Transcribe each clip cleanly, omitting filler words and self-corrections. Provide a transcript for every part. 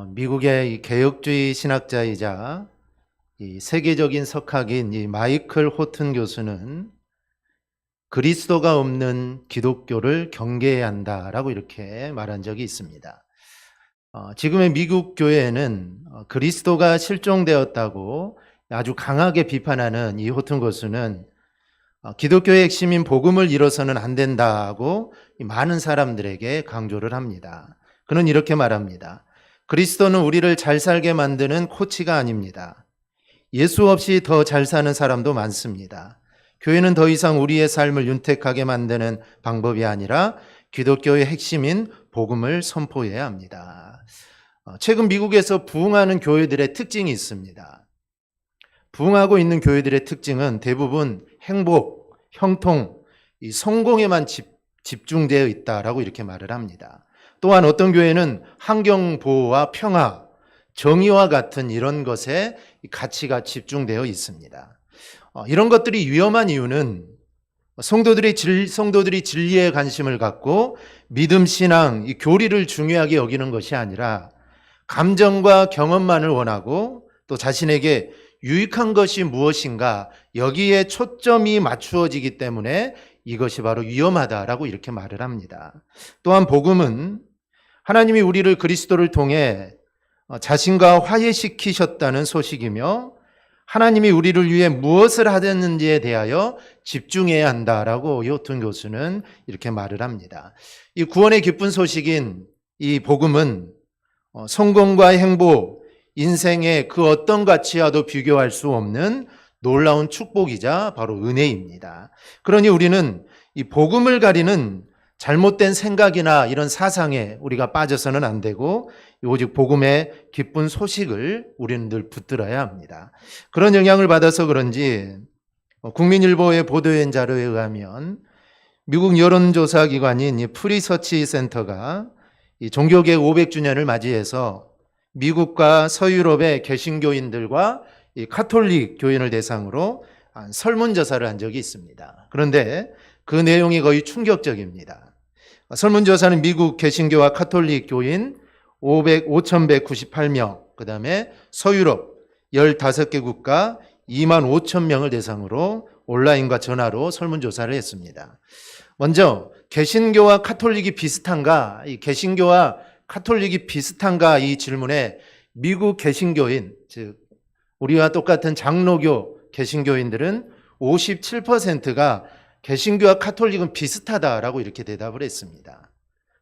미국의 이 개혁주의 신학자이자 이 세계적인 석학인 이 마이클 호튼 교수는 그리스도가 없는 기독교를 경계해야 한다라고 이렇게 말한 적이 있습니다. 지금의 미국 교회에는 그리스도가 실종되었다고 아주 강하게 비판하는 이 호튼 교수는 기독교의 핵심인 복음을 잃어서는 안 된다고 많은 사람들에게 강조를 합니다. 그는 이렇게 말합니다. 그리스도는 우리를 잘 살게 만드는 코치가 아닙니다. 예수 없이 더 잘 사는 사람도 많습니다. 교회는 더 이상 우리의 삶을 윤택하게 만드는 방법이 아니라 기독교의 핵심인 복음을 선포해야 합니다. 최근 미국에서 부흥하는 교회들의 특징이 있습니다. 부흥하고 있는 교회들의 특징은 대부분 행복, 형통, 이 성공에만 집중되어 있다라고 이렇게 말을 합니다. 또한 어떤 교회는 환경 보호와 평화, 정의와 같은 이런 것에 가치가 집중되어 있습니다. 이런 것들이 위험한 이유는 성도들이 진리에 관심을 갖고 믿음, 신앙, 이 교리를 중요하게 여기는 것이 아니라 감정과 경험만을 원하고 또 자신에게 유익한 것이 무엇인가 여기에 초점이 맞추어지기 때문에 이것이 바로 위험하다라고 이렇게 말을 합니다. 또한 복음은 하나님이 우리를 그리스도를 통해 자신과 화해시키셨다는 소식이며 하나님이 우리를 위해 무엇을 하셨는지에 대하여 집중해야 한다라고 호튼 교수는 이렇게 말을 합니다. 이 구원의 기쁜 소식인 이 복음은 성공과 행복, 인생의 그 어떤 가치와도 비교할 수 없는 놀라운 축복이자 바로 은혜입니다. 그러니 우리는 이 복음을 가리는 잘못된 생각이나 이런 사상에 우리가 빠져서는 안 되고 오직 복음의 기쁜 소식을 우리는 늘 붙들어야 합니다. 그런 영향을 받아서 그런지 국민일보의 보도된 자료에 의하면 미국 여론조사 기관인 프리서치 센터가 이 종교개혁 500주년을 맞이해서 미국과 서유럽의 개신교인들과 이 카톨릭 교인을 대상으로 설문조사를 한 적이 있습니다. 그런데 그 내용이 거의 충격적입니다. 설문조사는 미국 개신교와 카톨릭 교인 5,198명, 그 다음에 서유럽 15개 국가 25,000명을 대상으로 온라인과 전화로 설문조사를 했습니다. 먼저 개신교와 카톨릭이 비슷한가? 이 개신교와 카톨릭이 비슷한가? 이 질문에 미국 개신교인, 즉 우리와 똑같은 장로교 개신교인들은 57%가 개신교와 카톨릭은 비슷하다라고 이렇게 대답을 했습니다.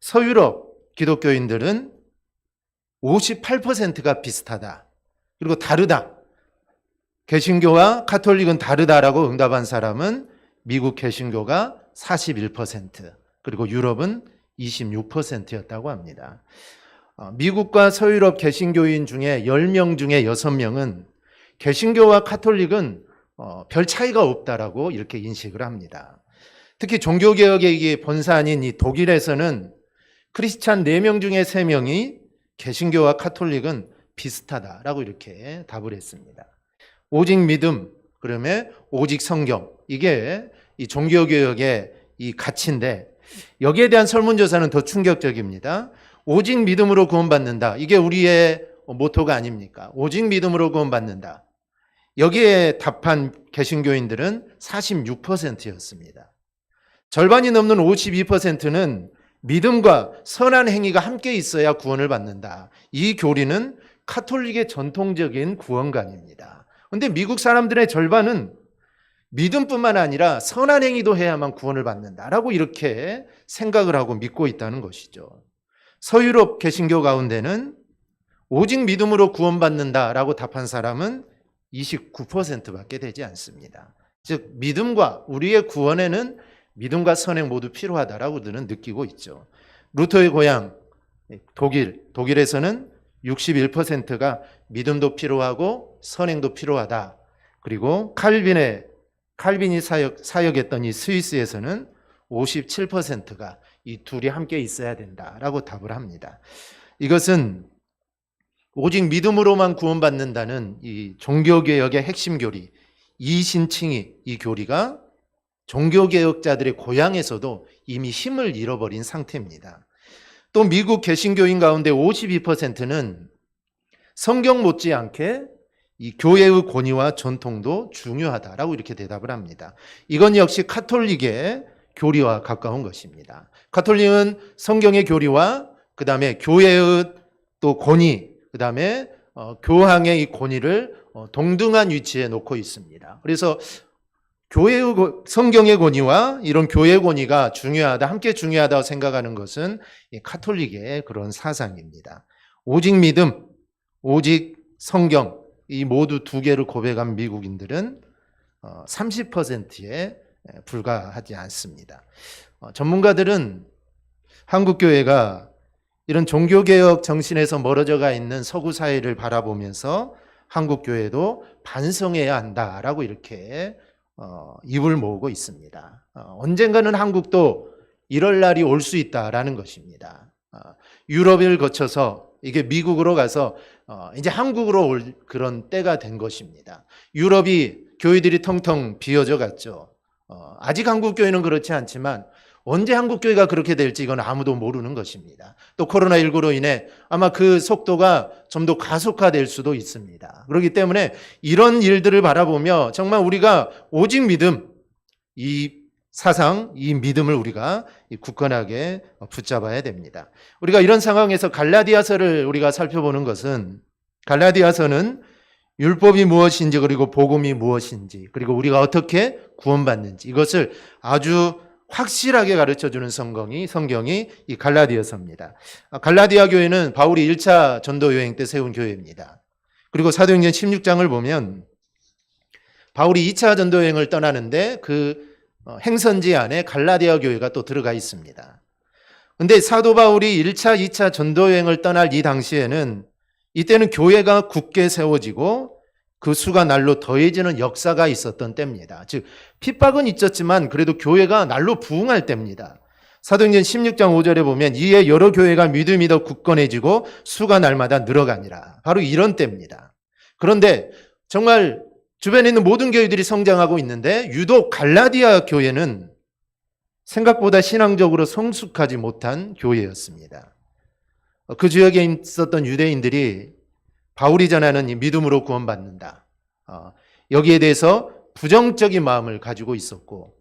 서유럽 기독교인들은 58%가 비슷하다. 그리고 다르다. 개신교와 카톨릭은 다르다라고 응답한 사람은 미국 개신교가 41%, 그리고 유럽은 26%였다고 합니다. 미국과 서유럽 개신교인 중에 10명 중에 6명은 개신교와 카톨릭은 별 차이가 없다라고 이렇게 인식을 합니다. 특히 종교개혁의 본산인 이 독일에서는 크리스찬 4명 중에 3명이 개신교와 카톨릭은 비슷하다라고 이렇게 답을 했습니다. 오직 믿음, 그러면 오직 성경, 이게 이 종교개혁의 이 가치인데 여기에 대한 설문조사는 더 충격적입니다. 오직 믿음으로 구원받는다. 이게 우리의 모토가 아닙니까? 오직 믿음으로 구원받는다. 여기에 답한 개신교인들은 46%였습니다. 절반이 넘는 52%는 믿음과 선한 행위가 함께 있어야 구원을 받는다. 이 교리는 카톨릭의 전통적인 구원관입니다. 그런데 미국 사람들의 절반은 믿음뿐만 아니라 선한 행위도 해야만 구원을 받는다라고 이렇게 생각을 하고 믿고 있다는 것이죠. 서유럽 개신교 가운데는 오직 믿음으로 구원받는다라고 답한 사람은 29%밖에 되지 않습니다. 즉 믿음과 우리의 구원에는 믿음과 선행 모두 필요하다라고 그들은 느끼고 있죠. 루터의 고향 독일에서는 61%가 믿음도 필요하고 선행도 필요하다. 그리고 칼빈이 사역했던 이 스위스에서는 57%가 이 둘이 함께 있어야 된다라고 답을 합니다. 이것은 오직 믿음으로만 구원받는다는 이 종교개혁의 핵심 교리, 이신칭의 이 교리가 종교개혁자들의 고향에서도 이미 힘을 잃어버린 상태입니다. 또 미국 개신교인 가운데 52%는 성경 못지않게 이 교회의 권위와 전통도 중요하다라고 이렇게 대답을 합니다. 이건 역시 카톨릭의 교리와 가까운 것입니다. 카톨릭은 성경의 교리와 그 다음에 교회의 또 권위, 그 다음에 교황의 이 권위를 동등한 위치에 놓고 있습니다. 그래서 교회의 성경의 권위와 이런 교회 권위가 중요하다, 함께 중요하다고 생각하는 것은 이 카톨릭의 그런 사상입니다. 오직 믿음, 오직 성경, 이 모두 두 개를 고백한 미국인들은 30%에 불과하지 않습니다. 전문가들은 한국 교회가 이런 종교개혁 정신에서 멀어져가 있는 서구 사회를 바라보면서 한국 교회도 반성해야 한다라고 이렇게 입을 모으고 있습니다. 언젠가는 한국도 이럴 날이 올 수 있다라는 것입니다. 유럽을 거쳐서 이게 미국으로 가서 이제 한국으로 올 그런 때가 된 것입니다. 유럽이 교회들이 텅텅 비어져 갔죠. 아직 한국 교회는 그렇지 않지만 언제 한국 교회가 그렇게 될지 이건 아무도 모르는 것입니다. 또 코로나19로 인해 아마 그 속도가 좀 더 가속화될 수도 있습니다. 그렇기 때문에 이런 일들을 바라보며 정말 우리가 오직 믿음, 이 사상, 이 믿음을 우리가 굳건하게 붙잡아야 됩니다. 우리가 이런 상황에서 갈라디아서를 우리가 살펴보는 것은 갈라디아서는 율법이 무엇인지 그리고 복음이 무엇인지 그리고 우리가 어떻게 구원받는지 이것을 아주 확실하게 가르쳐주는 성경이 이 갈라디아서입니다. 갈라디아 교회는 바울이 1차 전도 여행 때 세운 교회입니다. 그리고 사도행전 16장을 보면 바울이 2차 전도 여행을 떠나는데 그 행선지 안에 갈라디아 교회가 또 들어가 있습니다. 그런데 사도 바울이 1차, 2차 전도 여행을 떠날 이 당시에는 이때는 교회가 굳게 세워지고 그 수가 날로 더해지는 역사가 있었던 때입니다. 즉 핍박은 있었지만 그래도 교회가 날로 부흥할 때입니다. 사도행전 16장 5절에 보면 이에 여러 교회가 믿음이 더 굳건해지고 수가 날마다 늘어가니라. 바로 이런 때입니다. 그런데 정말 주변에 있는 모든 교회들이 성장하고 있는데 유독 갈라디아 교회는 생각보다 신앙적으로 성숙하지 못한 교회였습니다. 그 지역에 있었던 유대인들이 바울이 전하는 이 믿음으로 구원받는다. 여기에 대해서 부정적인 마음을 가지고 있었고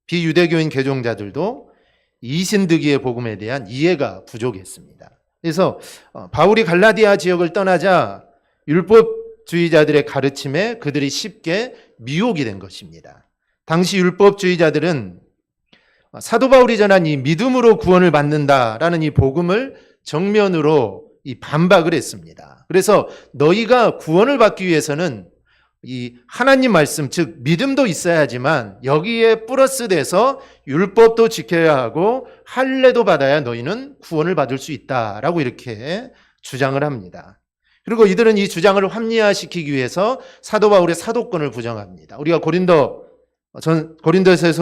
비유대교인 개종자들도 이신득이의 복음에 대한 이해가 부족했습니다. 그래서 바울이 갈라디아 지역을 떠나자 율법주의자들의 가르침에 그들이 쉽게 미혹이 된 것입니다. 당시 율법주의자들은 사도 바울이 전한 이 믿음으로 구원을 받는다라는 이 복음을 정면으로 이 반박을 했습니다. 그래서 너희가 구원을 받기 위해서는 이 하나님 말씀, 즉 믿음도 있어야 하지만 여기에 플러스 돼서 율법도 지켜야 하고 할례도 받아야 너희는 구원을 받을 수 있다라고 이렇게 주장을 합니다. 그리고 이들은 이 주장을 합리화시키기 위해서 사도 바울의 사도권을 부정합니다. 우리가 고린도에서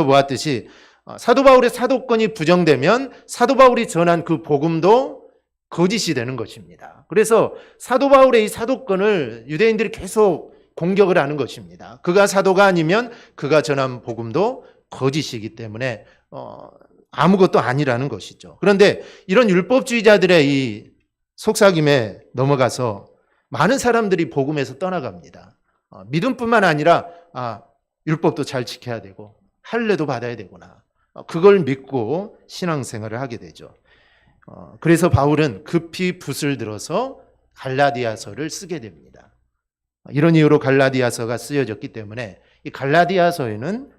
보았듯이 사도 바울의 사도권이 부정되면 사도 바울이 전한 그 복음도 거짓이 되는 것입니다. 그래서 사도 바울의 이 사도권을 유대인들이 계속 공격을 하는 것입니다. 그가 사도가 아니면 그가 전한 복음도 거짓이기 때문에 아무것도 아니라는 것이죠. 그런데 이런 율법주의자들의 이 속삭임에 넘어가서 많은 사람들이 복음에서 떠나갑니다. 믿음뿐만 아니라 율법도 잘 지켜야 되고 할례도 받아야 되구나. 그걸 믿고 신앙생활을 하게 되죠. 그래서 바울은 급히 붓을 들어서 갈라디아서를 쓰게 됩니다. 이런 이유로 갈라디아서가 쓰여졌기 때문에 이 갈라디아서에는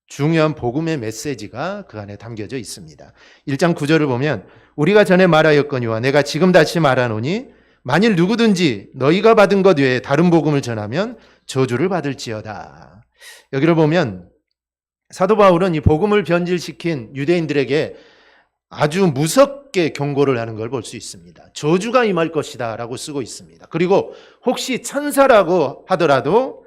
중요한 복음의 메시지가 그 안에 담겨져 있습니다. 1장 9절을 보면 우리가 전에 말하였거니와 내가 지금 다시 말하노니 만일 누구든지 너희가 받은 것 외에 다른 복음을 전하면 저주를 받을지어다. 여기를 보면 사도 바울은 이 복음을 변질시킨 유대인들에게 아주 무섭게 경고를 하는 걸 볼 수 있습니다. 저주가 임할 것이다 라고 쓰고 있습니다. 그리고 혹시 천사라고 하더라도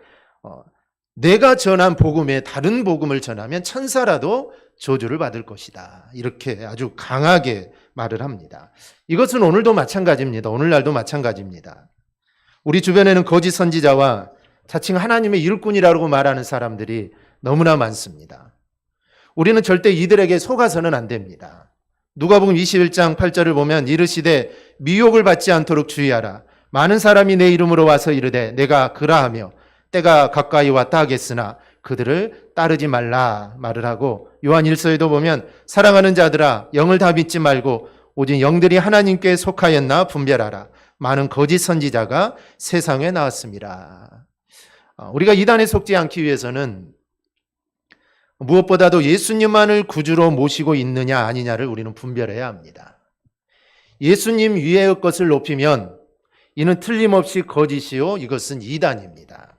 내가 전한 복음에 다른 복음을 전하면 천사라도 저주를 받을 것이다. 이렇게 아주 강하게 말을 합니다. 이것은 오늘도 마찬가지입니다. 오늘날도 마찬가지입니다. 우리 주변에는 거짓 선지자와 자칭 하나님의 일꾼이라고 말하는 사람들이 너무나 많습니다. 우리는 절대 이들에게 속아서는 안 됩니다. 누가복음 21장 8절을 보면 이르시되 미혹을 받지 않도록 주의하라. 많은 사람이 내 이름으로 와서 이르되 내가 그라하며 때가 가까이 왔다 하겠으나 그들을 따르지 말라 말을 하고, 요한 1서에도 보면 사랑하는 자들아 영을 다 믿지 말고 오직 영들이 하나님께 속하였나 분별하라. 많은 거짓 선지자가 세상에 나왔습니다. 우리가 이단에 속지 않기 위해서는 무엇보다도 예수님만을 구주로 모시고 있느냐 아니냐를 우리는 분별해야 합니다. 예수님 위의 것을 높이면 이는 틀림없이 거짓이요 이것은 이단입니다.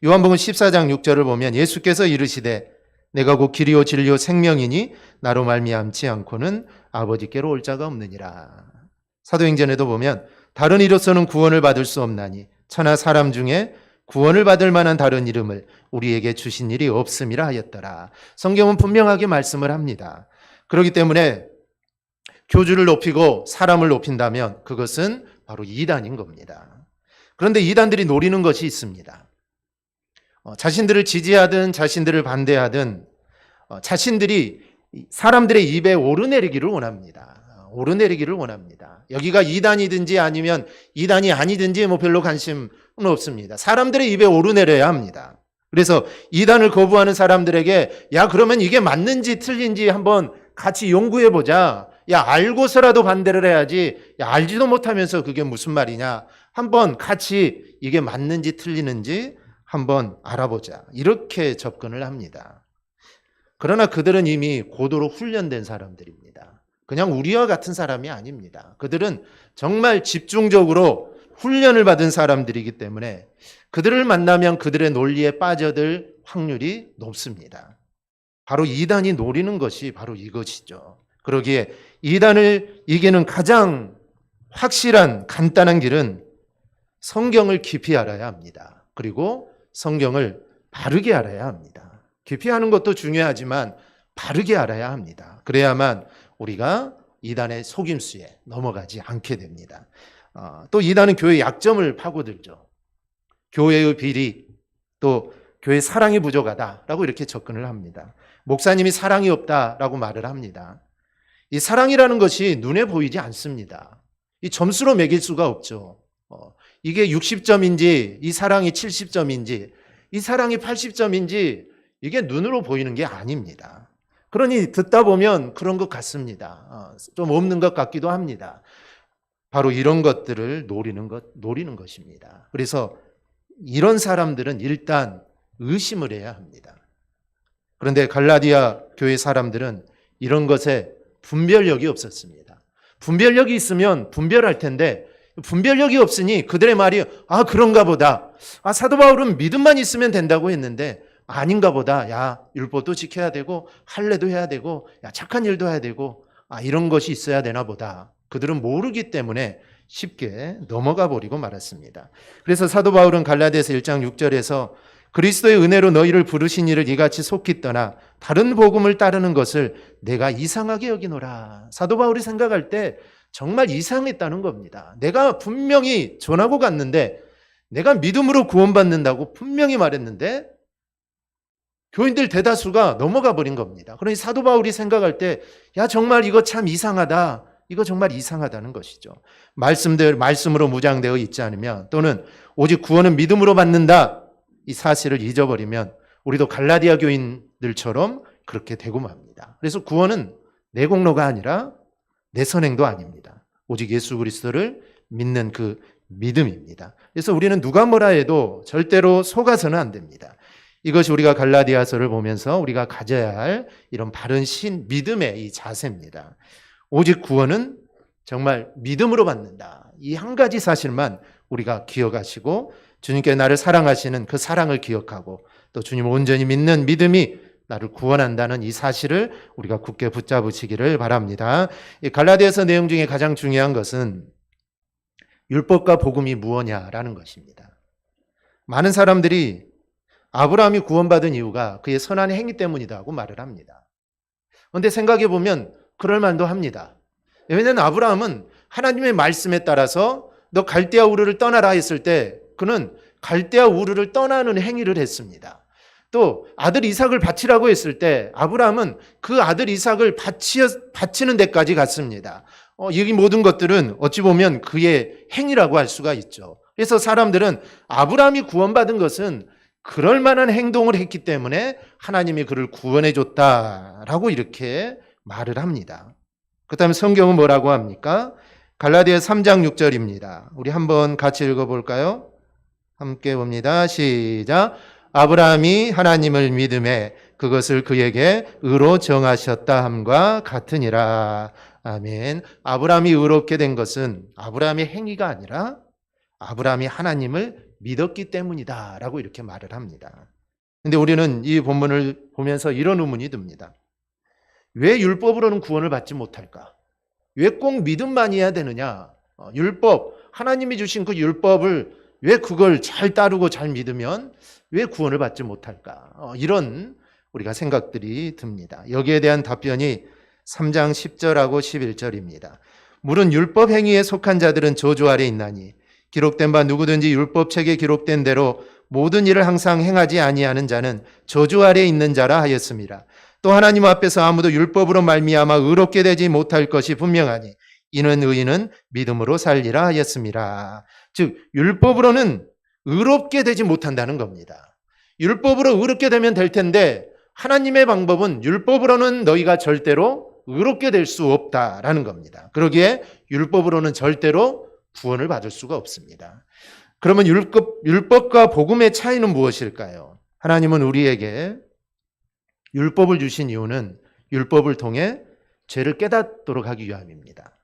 요한복음 14장 6절을 보면 예수께서 이르시되 내가 곧 길이요 진리요 생명이니 나로 말미암지 않고는 아버지께로 올 자가 없느니라. 사도행전에도 보면 다른 이로서는 구원을 받을 수 없나니 천하 사람 중에 구원을 받을 만한 다른 이름을 우리에게 주신 일이 없음이라 하였더라. 성경은 분명하게 말씀을 합니다. 그렇기 때문에 교주를 높이고 사람을 높인다면 그것은 바로 이단인 겁니다. 그런데 이단들이 노리는 것이 있습니다. 자신들을 지지하든 자신들을 반대하든 자신들이 사람들의 입에 오르내리기를 원합니다. 오르내리기를 원합니다. 여기가 이단이든지 아니면 이단이 아니든지 별로 관심은 없습니다. 사람들의 입에 오르내려야 합니다. 그래서 이단을 거부하는 사람들에게 야 그러면 이게 맞는지 틀린지 한번 같이 연구해보자. 야 알고서라도 반대를 해야지. 야 알지도 못하면서 그게 무슨 말이냐. 한번 같이 이게 맞는지 틀리는지 한번 알아보자. 이렇게 접근을 합니다. 그러나 그들은 이미 고도로 훈련된 사람들입니다. 그냥 우리와 같은 사람이 아닙니다. 그들은 정말 집중적으로 훈련을 받은 사람들이기 때문에 그들을 만나면 그들의 논리에 빠져들 확률이 높습니다. 바로 이단이 노리는 것이 바로 이것이죠. 그러기에 이단을 이기는 가장 확실한 간단한 길은 성경을 깊이 알아야 합니다. 그리고 성경을 바르게 알아야 합니다. 깊이 아는 것도 중요하지만 바르게 알아야 합니다. 그래야만 우리가 이단의 속임수에 넘어가지 않게 됩니다. 또 이단은 교회의 약점을 파고들죠. 교회의 비리, 또 교회 사랑이 부족하다라고 이렇게 접근을 합니다. 목사님이 사랑이 없다라고 말을 합니다. 이 사랑이라는 것이 눈에 보이지 않습니다. 이 점수로 매길 수가 없죠. 이게 60점인지 이 사랑이 70점인지 이 사랑이 80점인지 이게 눈으로 보이는 게 아닙니다. 그러니 듣다 보면 그런 것 같습니다. 좀 없는 것 같기도 합니다. 바로 이런 것들을 노리는 것입니다. 그래서 이런 사람들은 일단 의심을 해야 합니다. 그런데 갈라디아 교회 사람들은 이런 것에 분별력이 없었습니다. 분별력이 있으면 분별할 텐데 분별력이 없으니 그들의 말이 그런가 보다. 사도 바울은 믿음만 있으면 된다고 했는데 아닌가 보다. 야 율법도 지켜야 되고 할례도 해야 되고 야 착한 일도 해야 되고 이런 것이 있어야 되나 보다. 그들은 모르기 때문에 쉽게 넘어가 버리고 말았습니다. 그래서 사도 바울은 갈라디아서 1장 6절에서 그리스도의 은혜로 너희를 부르신 이를 이같이 속히 떠나 다른 복음을 따르는 것을 내가 이상하게 여기노라. 사도 바울이 생각할 때 정말 이상했다는 겁니다. 내가 분명히 전하고 갔는데 내가 믿음으로 구원받는다고 분명히 말했는데 교인들 대다수가 넘어가 버린 겁니다. 그러니 사도 바울이 생각할 때 야 정말 이거 참 이상하다. 이거 정말 이상하다는 것이죠. 말씀으로 무장되어 있지 않으면 또는 오직 구원은 믿음으로 받는다. 이 사실을 잊어버리면 우리도 갈라디아 교인들처럼 그렇게 되고 맙니다. 그래서 구원은 내 공로가 아니라 내 선행도 아닙니다. 오직 예수 그리스도를 믿는 그 믿음입니다. 그래서 우리는 누가 뭐라 해도 절대로 속아서는 안 됩니다. 이것이 우리가 갈라디아서를 보면서 우리가 가져야 할 이런 바른 믿음의 이 자세입니다. 오직 구원은 정말 믿음으로 받는다. 이 한 가지 사실만 우리가 기억하시고 주님께 나를 사랑하시는 그 사랑을 기억하고 또 주님을 온전히 믿는 믿음이 나를 구원한다는 이 사실을 우리가 굳게 붙잡으시기를 바랍니다. 이 갈라디아서 내용 중에 가장 중요한 것은 율법과 복음이 무엇냐라는 것입니다. 많은 사람들이 아브라함이 구원받은 이유가 그의 선한 행위 때문이다고 말을 합니다. 그런데 생각해 보면 그럴 만도 합니다. 왜냐하면 아브라함은 하나님의 말씀에 따라서 너 갈대아 우르를 떠나라 했을 때 그는 갈대아 우르를 떠나는 행위를 했습니다. 또 아들 이삭을 바치라고 했을 때 아브라함은 그 아들 이삭을 바치는 데까지 갔습니다. 이 모든 것들은 어찌 보면 그의 행위라고 할 수가 있죠. 그래서 사람들은 아브라함이 구원받은 것은 그럴 만한 행동을 했기 때문에 하나님이 그를 구원해 줬다라고 이렇게 말을 합니다. 그다음에 성경은 뭐라고 합니까? 갈라디아 3장 6절입니다. 우리 한번 같이 읽어볼까요? 함께 봅니다. 시작. 아브라함이 하나님을 믿음에 그것을 그에게 의로 정하셨다 함과 같으니라. 아멘. 아브라함이 의롭게 된 것은 아브라함의 행위가 아니라 아브라함이 하나님을 믿었기 때문이다 라고 이렇게 말을 합니다. 근데 우리는 이 본문을 보면서 이런 의문이 듭니다. 왜 율법으로는 구원을 받지 못할까? 왜 꼭 믿음만 해야 되느냐? 율법, 하나님이 주신 그 율법을 왜 그걸 잘 따르고 잘 믿으면 왜 구원을 받지 못할까? 이런 우리가 생각들이 듭니다. 여기에 대한 답변이 3장 10절하고 11절입니다. 물은 율법 행위에 속한 자들은 저주 아래 있나니 기록된 바 누구든지 율법책에 기록된 대로 모든 일을 항상 행하지 아니하는 자는 저주 아래 있는 자라 하였습니다. 또 하나님 앞에서 아무도 율법으로 말미암아 의롭게 되지 못할 것이 분명하니 이는 의인은 믿음으로 살리라 하였습니다. 즉 율법으로는 의롭게 되지 못한다는 겁니다. 율법으로 의롭게 되면 될 텐데 하나님의 방법은 율법으로는 너희가 절대로 의롭게 될 수 없다라는 겁니다. 그러기에 율법으로는 절대로 구원을 받을 수가 없습니다. 그러면 율법과 복음의 차이는 무엇일까요? 하나님은 우리에게 율법을 주신 이유는 율법을 통해 죄를 깨닫도록 하기 위함입니다.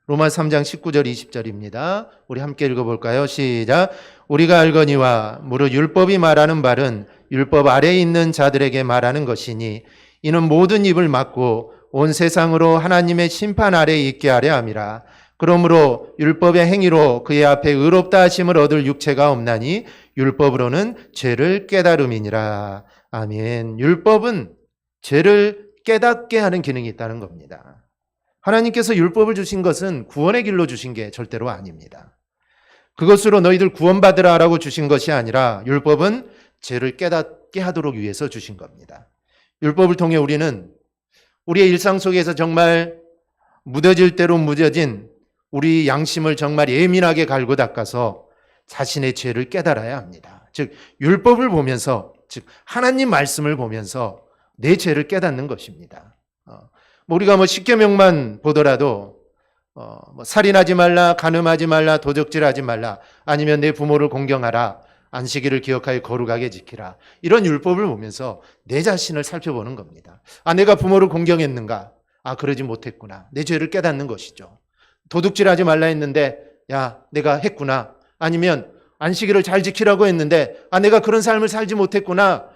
로마서 3장 19절 20절입니다. 우리 함께 읽어볼까요? 시작. 우리가 알거니와 무릇 율법이 말하는 말은 율법 아래에 있는 자들에게 말하는 것이니 이는 모든 입을 막고 온 세상으로 하나님의 심판 아래에 있게 하려 함이라. 그러므로 율법의 행위로 그의 앞에 의롭다 하심을 얻을 육체가 없나니 율법으로는 죄를 깨달음이니라. 아멘. 율법은 죄를 깨닫게 하는 기능이 있다는 겁니다. 하나님께서 율법을 주신 것은 구원의 길로 주신 게 절대로 아닙니다. 그것으로 너희들 구원받으라라고 주신 것이 아니라 율법은 죄를 깨닫게 하도록 위해서 주신 겁니다. 율법을 통해 우리는 우리의 일상 속에서 정말 무뎌질 대로 무뎌진 우리 양심을 정말 예민하게 갈고 닦아서 자신의 죄를 깨달아야 합니다. 즉 율법을 보면서, 즉 하나님 말씀을 보면서 내 죄를 깨닫는 것입니다. 우리가 십계명만 보더라도 살인하지 말라, 간음하지 말라, 도적질하지 말라, 아니면 내 부모를 공경하라, 안식일을 기억하여 거룩하게 지키라, 이런 율법을 보면서 내 자신을 살펴보는 겁니다. 내가 부모를 공경했는가? 그러지 못했구나. 내 죄를 깨닫는 것이죠. 도둑질하지 말라 했는데 내가 했구나. 아니면 안식일을 잘 지키라고 했는데 내가 그런 삶을 살지 못했구나.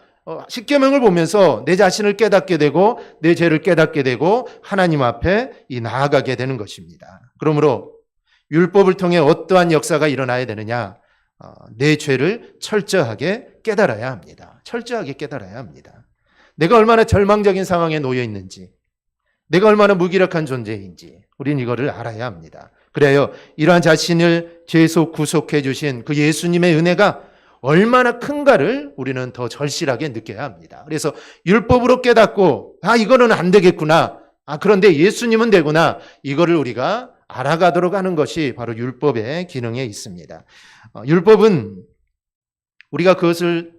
십계명을 보면서 내 자신을 깨닫게 되고 내 죄를 깨닫게 되고 하나님 앞에 나아가게 되는 것입니다. 그러므로 율법을 통해 어떠한 역사가 일어나야 되느냐? 내 죄를 철저하게 깨달아야 합니다. 철저하게 깨달아야 합니다. 내가 얼마나 절망적인 상황에 놓여 있는지, 내가 얼마나 무기력한 존재인지 우리는 이거를 알아야 합니다. 그래요, 이러한 자신을 죄에서 구속해 주신 그 예수님의 은혜가 얼마나 큰가를 우리는 더 절실하게 느껴야 합니다. 그래서 율법으로 깨닫고 이거는 안 되겠구나, 그런데 예수님은 되구나, 이거를 우리가 알아가도록 하는 것이 바로 율법의 기능에 있습니다. 율법은 우리가 그것을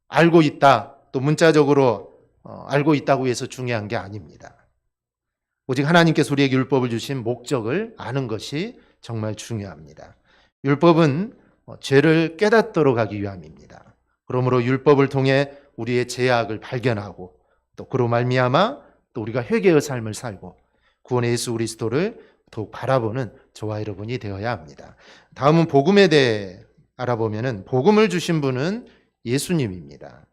알고 있다, 또 문자적으로 알고 있다고 해서 중요한 게 아닙니다. 오직 하나님께서 우리에게 율법을 주신 목적을 아는 것이 정말 중요합니다. 율법은 죄를 깨닫도록 하기 위함입니다. 그러므로 율법을 통해 우리의 죄악을 발견하고 또 그로 말미암아 또 우리가 회개의 삶을 살고 구원의 예수 그리스도를 더욱 바라보는 저와 여러분이 되어야 합니다. 다음은 복음에 대해 알아보면은 복음을 주신 분은 예수님입니다.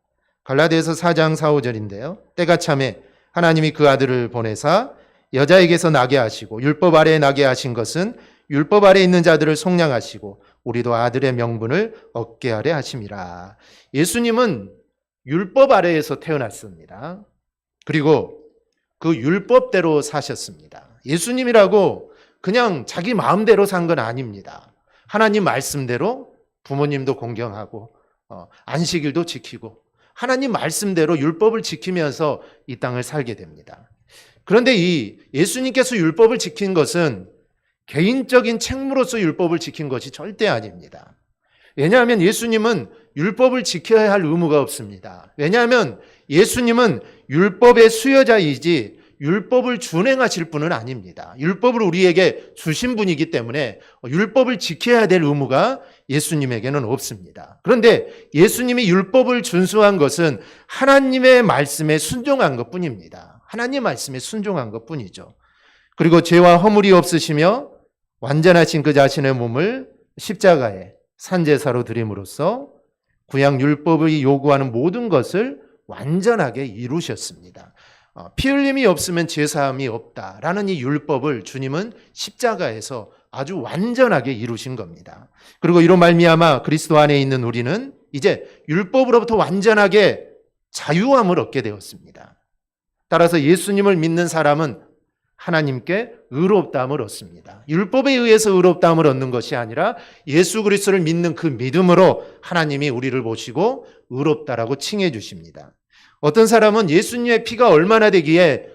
갈라디아서 4장 4, 5절인데요. 때가 참에 하나님이 그 아들을 보내사 여자에게서 나게 하시고 율법 아래에 나게 하신 것은 율법 아래에 있는 자들을 속량하시고 우리도 아들의 명분을 얻게 하려 하심이라. 예수님은 율법 아래에서 태어났습니다. 그리고 그 율법대로 사셨습니다. 예수님이라고 그냥 자기 마음대로 산 건 아닙니다. 하나님 말씀대로 부모님도 공경하고 안식일도 지키고 하나님 말씀대로 율법을 지키면서 이 땅을 살게 됩니다. 그런데 이 예수님께서 율법을 지킨 것은 개인적인 책무로서 율법을 지킨 것이 절대 아닙니다. 왜냐하면 예수님은 율법을 지켜야 할 의무가 없습니다. 왜냐하면 예수님은 율법의 수여자이지 율법을 준행하실 분은 아닙니다. 율법을 우리에게 주신 분이기 때문에 율법을 지켜야 될 의무가 예수님에게는 없습니다. 그런데 예수님이 율법을 준수한 것은 하나님의 말씀에 순종한 것뿐입니다. 하나님 말씀에 순종한 것뿐이죠. 그리고 죄와 허물이 없으시며 완전하신 그 자신의 몸을 십자가에 산제사로 드림으로써 구약 율법이 요구하는 모든 것을 완전하게 이루셨습니다. 피 흘림이 없으면 제사함이 없다라는 이 율법을 주님은 십자가에서 아주 완전하게 이루신 겁니다. 그리고 이로 말미암아 그리스도 안에 있는 우리는 이제 율법으로부터 완전하게 자유함을 얻게 되었습니다. 따라서 예수님을 믿는 사람은 하나님께 의롭다함을 얻습니다. 율법에 의해서 의롭다함을 얻는 것이 아니라 예수 그리스도를 믿는 그 믿음으로 하나님이 우리를 보시고 의롭다라고 칭해 주십니다. 어떤 사람은 예수님의 피가 얼마나 되기에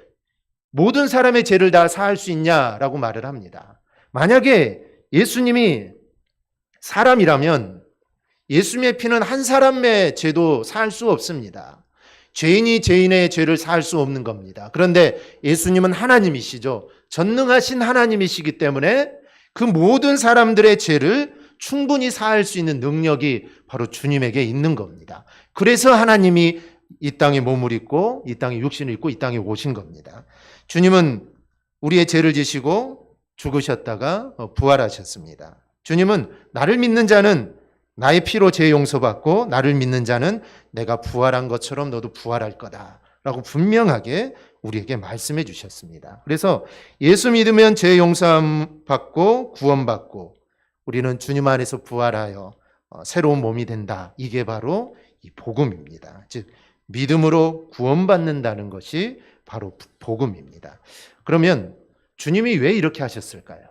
모든 사람의 죄를 다 사할 수 있냐라고 말을 합니다. 만약에 예수님이 사람이라면 예수님의 피는 한 사람의 죄도 사할 수 없습니다. 죄인이 죄인의 죄를 사할 수 없는 겁니다. 그런데 예수님은 하나님이시죠. 전능하신 하나님이시기 때문에 그 모든 사람들의 죄를 충분히 사할 수 있는 능력이 바로 주님에게 있는 겁니다. 그래서 하나님이 이 땅에 몸을 입고 이 땅에 육신을 입고 이 땅에 오신 겁니다. 주님은 우리의 죄를 지시고 죽으셨다가 부활하셨습니다. 주님은 나를 믿는 자는 나의 피로 죄 용서받고 나를 믿는 자는 내가 부활한 것처럼 너도 부활할 거다라고 분명하게 우리에게 말씀해 주셨습니다. 그래서 예수 믿으면 죄 용서함 받고 구원받고 우리는 주님 안에서 부활하여 새로운 몸이 된다. 이게 바로 이 복음입니다. 즉 믿음으로 구원받는다는 것이 바로 복음입니다. 그러면 주님이 왜 이렇게 하셨을까요?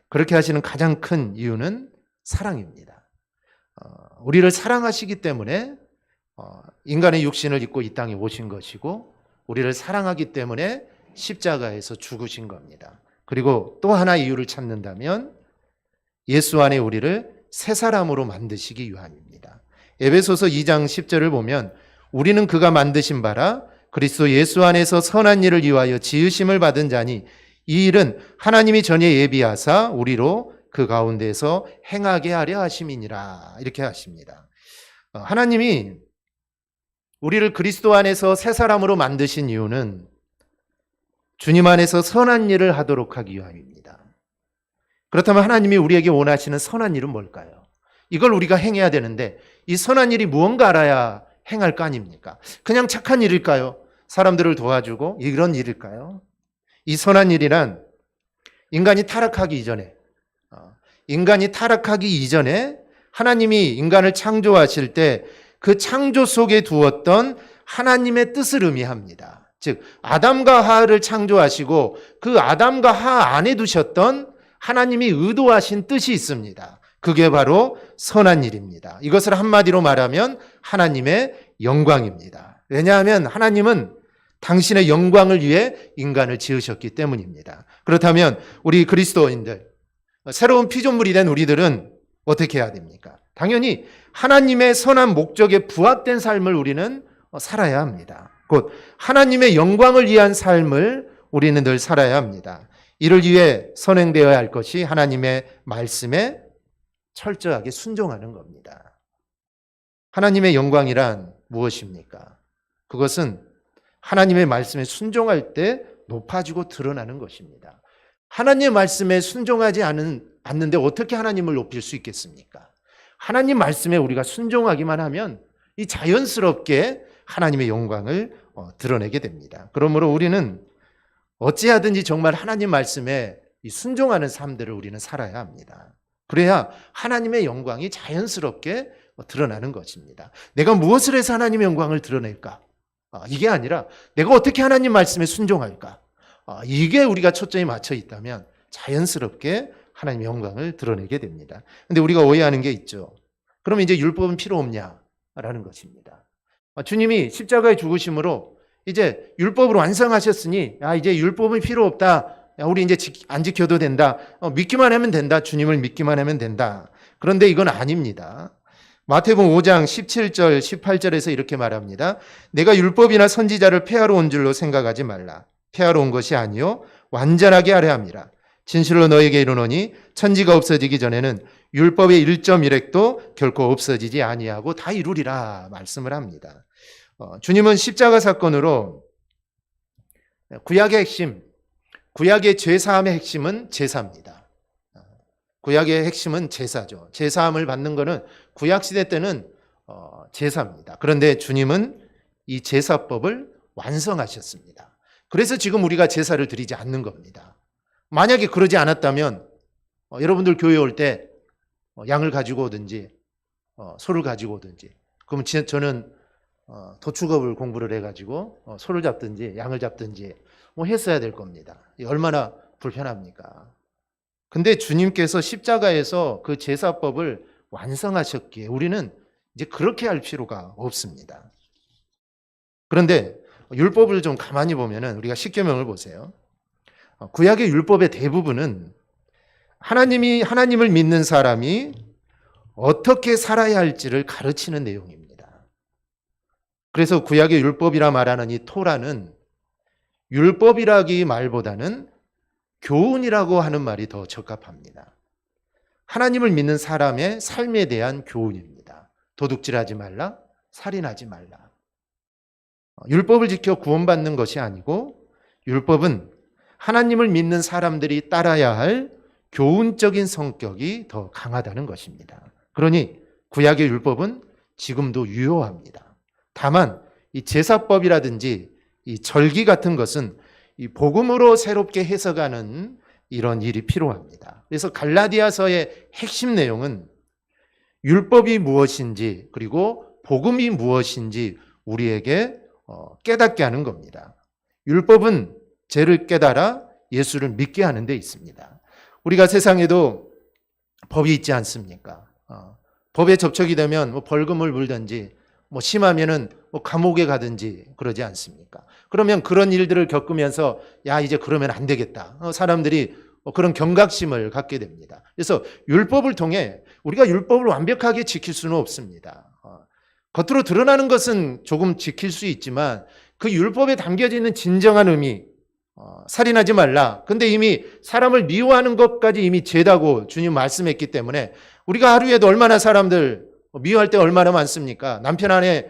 그렇게 하시는 가장 큰 이유는 사랑입니다. 우리를 사랑하시기 때문에 인간의 육신을 입고 이 땅에 오신 것이고 우리를 사랑하기 때문에 십자가에서 죽으신 겁니다. 그리고 또 하나 이유를 찾는다면 예수 안에 우리를 새 사람으로 만드시기 위함입니다. 에베소서 2장 10절을 보면 우리는 그가 만드신 바라 그리스도 예수 안에서 선한 일을 위하여 지으심을 받은 자니 이 일은 하나님이 전에 예비하사 우리로 그 가운데서 행하게 하려 하심이니라 이렇게 하십니다. 하나님이 우리를 그리스도 안에서 새 사람으로 만드신 이유는 주님 안에서 선한 일을 하도록 하기 위함입니다. 그렇다면 하나님이 우리에게 원하시는 선한 일은 뭘까요? 이걸 우리가 행해야 되는데 이 선한 일이 무언가 알아야 행할 거 아닙니까? 그냥 착한 일일까요? 사람들을 도와주고 이런 일일까요? 이 선한 일이란 인간이 타락하기 이전에 하나님이 인간을 창조하실 때 그 창조 속에 두었던 하나님의 뜻을 의미합니다. 즉 아담과 하와를 창조하시고 그 아담과 하와 안에 두셨던 하나님이 의도하신 뜻이 있습니다. 그게 바로 선한 일입니다. 이것을 한마디로 말하면 하나님의 영광입니다. 왜냐하면 하나님은 당신의 영광을 위해 인간을 지으셨기 때문입니다. 그렇다면 우리 그리스도인들, 새로운 피조물이 된 우리들은 어떻게 해야 됩니까? 당연히 하나님의 선한 목적에 부합된 삶을 우리는 살아야 합니다. 곧 하나님의 영광을 위한 삶을 우리는 늘 살아야 합니다. 이를 위해 선행되어야 할 것이 하나님의 말씀에 철저하게 순종하는 겁니다. 하나님의 영광이란 무엇입니까? 그것은 하나님의 말씀에 순종할 때 높아지고 드러나는 것입니다. 하나님의 말씀에 순종하지 않는데 어떻게 하나님을 높일 수 있겠습니까? 하나님 말씀에 우리가 순종하기만 하면 이 자연스럽게 하나님의 영광을 드러내게 됩니다. 그러므로 우리는 어찌하든지 정말 하나님 말씀에 순종하는 삶들을 우리는 살아야 합니다. 그래야 하나님의 영광이 자연스럽게 드러나는 것입니다. 내가 무엇을 해서 하나님의 영광을 드러낼까? 이게 아니라 내가 어떻게 하나님 말씀에 순종할까? 이게 우리가 초점이 맞춰 있다면 자연스럽게 하나님의 영광을 드러내게 됩니다. 근데 우리가 오해하는 게 있죠. 그러면 이제 율법은 필요 없냐라는 것입니다. 주님이 십자가의 죽으심으로 이제 율법을 완성하셨으니 이제 율법은 필요 없다. 우리 이제 안 지켜도 된다. 믿기만 하면 된다. 주님을 믿기만 하면 된다. 그런데 이건 아닙니다. 마태복음 5장 17절 18절에서 이렇게 말합니다. 내가 율법이나 선지자를 폐하러 온 줄로 생각하지 말라. 폐하러 온 것이 아니요 완전하게 하려 함이라. 진실로 너에게 이르노니 천지가 없어지기 전에는 율법의 1.1획도 결코 없어지지 아니하고 다 이루리라 말씀을 합니다. 주님은 십자가 사건으로 구약의 핵심, 구약의 죄사함의 핵심은 제사입니다. 구약의 핵심은 제사죠. 제사함을 받는 것은 구약시대 때는 제사입니다. 그런데 주님은 이 제사법을 완성하셨습니다. 그래서 지금 우리가 제사를 드리지 않는 겁니다. 만약에 그러지 않았다면 여러분들 교회 올 때 양을 가지고 오든지 소를 가지고 오든지, 그러면 저는 도축업을 공부를 해가지고 소를 잡든지 양을 잡든지 뭐 했어야 될 겁니다. 얼마나 불편합니까? 근데 주님께서 십자가에서 그 제사법을 완성하셨기에 우리는 이제 그렇게 할 필요가 없습니다. 그런데 율법을 좀 가만히 보면은 우리가 십계명을 보세요. 구약의 율법의 대부분은 하나님을 믿는 사람이 어떻게 살아야 할지를 가르치는 내용입니다. 그래서 구약의 율법이라 말하는 이 토라는 율법이라기 말보다는 교훈이라고 하는 말이 더 적합합니다. 하나님을 믿는 사람의 삶에 대한 교훈입니다. 도둑질하지 말라, 살인하지 말라. 율법을 지켜 구원받는 것이 아니고 율법은 하나님을 믿는 사람들이 따라야 할 교훈적인 성격이 더 강하다는 것입니다. 그러니 구약의 율법은 지금도 유효합니다. 다만 이 제사법이라든지 이 절기 같은 것은 이 복음으로 새롭게 해석하는 이런 일이 필요합니다. 그래서 갈라디아서의 핵심 내용은 율법이 무엇인지 그리고 복음이 무엇인지 우리에게 깨닫게 하는 겁니다. 율법은 죄를 깨달아 예수를 믿게 하는 데 있습니다. 우리가 세상에도 법이 있지 않습니까? 법에 접촉이 되면 뭐 벌금을 물든지 뭐 심하면은 뭐 감옥에 가든지 그러지 않습니까? 그러면 그런 일들을 겪으면서 이제 그러면 안 되겠다. 사람들이 그런 경각심을 갖게 됩니다. 그래서 율법을 통해 우리가 율법을 완벽하게 지킬 수는 없습니다. 겉으로 드러나는 것은 조금 지킬 수 있지만 그 율법에 담겨져 있는 진정한 의미, 살인하지 말라. 근데 이미 사람을 미워하는 것까지 이미 죄다고 주님 말씀했기 때문에 우리가 하루에도 얼마나 사람들 미워할 때 얼마나 많습니까? 남편 아내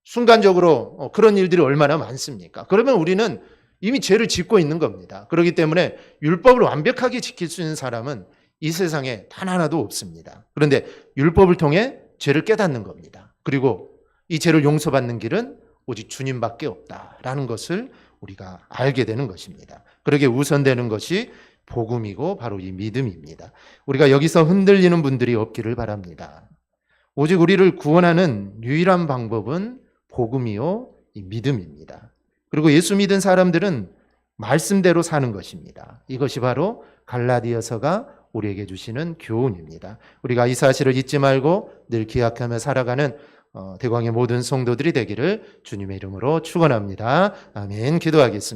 순간적으로 그런 일들이 얼마나 많습니까? 그러면 우리는 이미 죄를 짓고 있는 겁니다. 그렇기 때문에 율법을 완벽하게 지킬 수 있는 사람은 이 세상에 단 하나도 없습니다. 그런데 율법을 통해 죄를 깨닫는 겁니다. 그리고 이 죄를 용서받는 길은 오직 주님밖에 없다라는 것을 우리가 알게 되는 것입니다. 그러기에 우선되는 것이 복음이고 바로 이 믿음입니다. 우리가 여기서 흔들리는 분들이 없기를 바랍니다. 오직 우리를 구원하는 유일한 방법은 복음이요 이 믿음입니다. 그리고 예수 믿은 사람들은 말씀대로 사는 것입니다. 이것이 바로 갈라디아서가 우리에게 주시는 교훈입니다. 우리가 이 사실을 잊지 말고 늘 기억하며 살아가는 대광의 모든 성도들이 되기를 주님의 이름으로 축원합니다. 아멘. 기도하겠습니다.